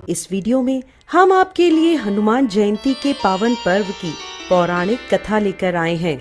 इस वीडियो में हम आपके लिए हनुमान जयंती के पावन पर्व की पौराणिक कथा लेकर आए हैं।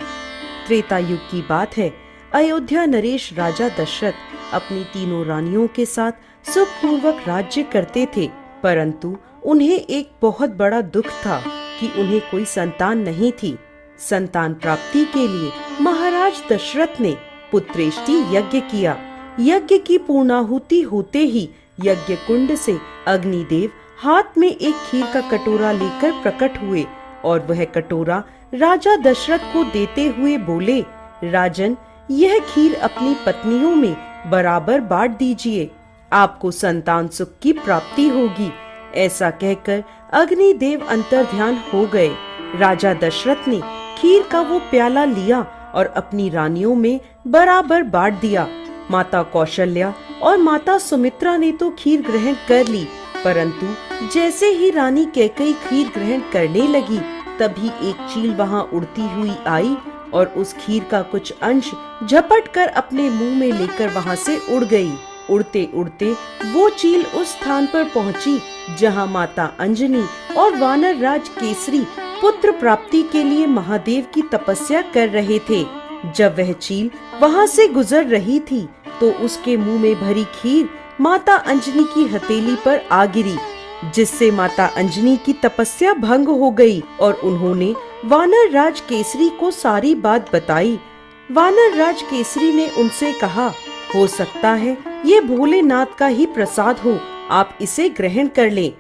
त्रेता युग की बात है। अयोध्या नरेश राजा दशरथ अपनी तीनों रानियों के साथ सुखपूर्वक राज्य करते थे, परंतु उन्हें एक बहुत बड़ा दुख था कि उन्हें कोई संतान नहीं थी। संतान प्राप्ति के लिए महाराज दशरथ ने पुत्रेष्टि यज्ञ किया। यज्ञ की पूर्णाहुति होते ही यज्ञ कुंड से अग्निदेव हाथ में एक खीर का कटोरा लेकर प्रकट हुए और वह कटोरा राजा दशरथ को देते हुए बोले, राजन, यह खीर अपनी पत्नियों में बराबर बांट दीजिए, आपको संतान सुख की प्राप्ति होगी। ऐसा कहकर अग्निदेव अंतर्ध्यान हो गए। राजा दशरथ ने खीर का वो प्याला लिया और अपनी रानियों में बराबर बांट दिया। माता कौशल्या और माता सुमित्रा ने तो खीर ग्रहण कर ली, परंतु जैसे ही रानी कैकेयी खीर ग्रहण करने लगी, तभी एक चील वहां उड़ती हुई आई और उस खीर का कुछ अंश झपट कर अपने मुंह में लेकर वहां से उड़ गई। उड़ते उड़ते वो चील उस स्थान पर पहुंची जहां माता अंजनी और वानर राज केसरी पुत्र प्राप्ति के लिए महादेव की तपस्या कर रहे थे। जब वह चील वहां से गुजर रही थी तो उसके मुंह में भरी खीर माता अंजनी की हथेली पर आ गिरी, जिससे माता अंजनी की तपस्या भंग हो गई और उन्होंने वानर राज केसरी को सारी बात बताई। वानर राज केसरी ने उनसे कहा, हो सकता है ये भोलेनाथ का ही प्रसाद हो, आप इसे ग्रहण कर लें।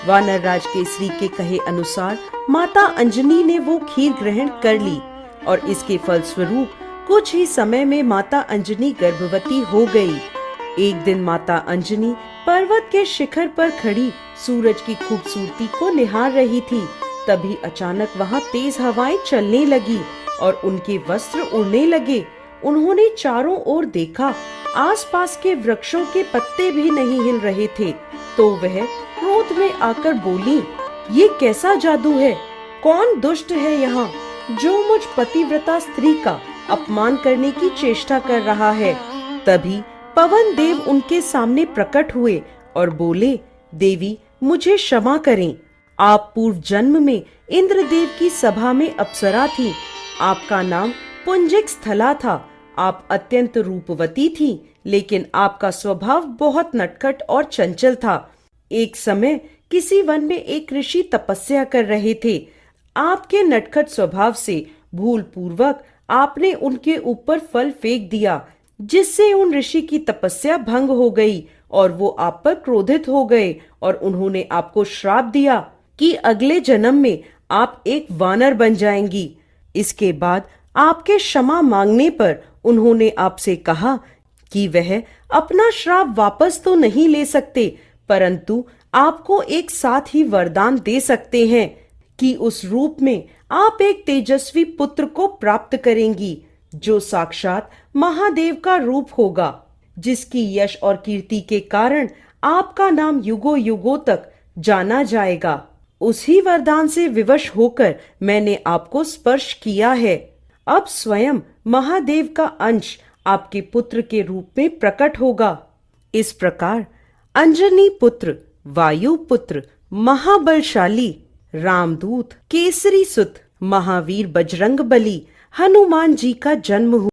वानर राज केसरी के कहे अनुसार माता अंजनी ने वो खीर ग्रहण कर ली और इसके फलस्वरूप कुछ ही समय में माता अंजनी गर्भवती हो गई। एक दिन माता अंजनी पर्वत के शिखर पर खड़ी सूरज की खूबसूरती को निहार रही थी। तभी अचानक वहां तेज हवाएं चलने लगी और उनके वस्त्र उड़ने लगे। उन्होंने चारों ओर देखा, आसपास के वृक्षों के पत्ते भी नहीं हिल रहे थे। तो वह क्रोध में आकर बोली, ये कैसा जादू है? कौन दुष्ट है यहाँ जो मुझ पतिव्रता स्त्री का अपमान करने की चेष्टा कर रहा है? तभी पवन देव उनके सामने प्रकट हुए और बोले, देवी, मुझे क्षमा करें। आप पूर्व जन्म में इंद्रदेव की सभा में अप्सरा थी। आपका नाम पुंजिक स्थला था। आप अत्यंत रूपवती थी, लेकिन आपका स्वभाव बहुत नटखट और चंचल था। एक समय किसी वन में एक ऋषि तपस्या कर रहे थे। आपके नटखट स्वभाव से भूल पूर्वक आपने उनके ऊपर फल फेंक दिया, जिससे उन ऋषि की तपस्या भंग हो गई और वो आप पर क्रोधित हो गए और उन्होंने आपको श्राप दिया कि अगले जन्म में आप एक वानर बन जाएंगी। इसके बाद आपके क्षमा मांगने पर उन्होंने आपसे कहा कि वह अपना श्राप वापस तो नहीं ले सकते, परंतु आपको एक साथ ही वरदान दे सकते हैं कि उस रूप में आप एक तेजस्वी पुत्र को प्राप्त करेंगी, जो साक्षात महादेव का रूप होगा, जिसकी यश और कीर्ति के कारण आपका नाम युगों युगों तक जाना जाएगा। उसी वरदान से विवश होकर मैंने आपको स्पर्श किया है। अब स्वयं महादेव का अंश आपके पुत्र के रूप में प्रकट होगा। इस प्रकार अंजनी पुत्र, वायु पुत्र, महाबलशाली रामदूत, केसरी सुत, महावीर बजरंगबली हनुमान जी का जन्म हुआ।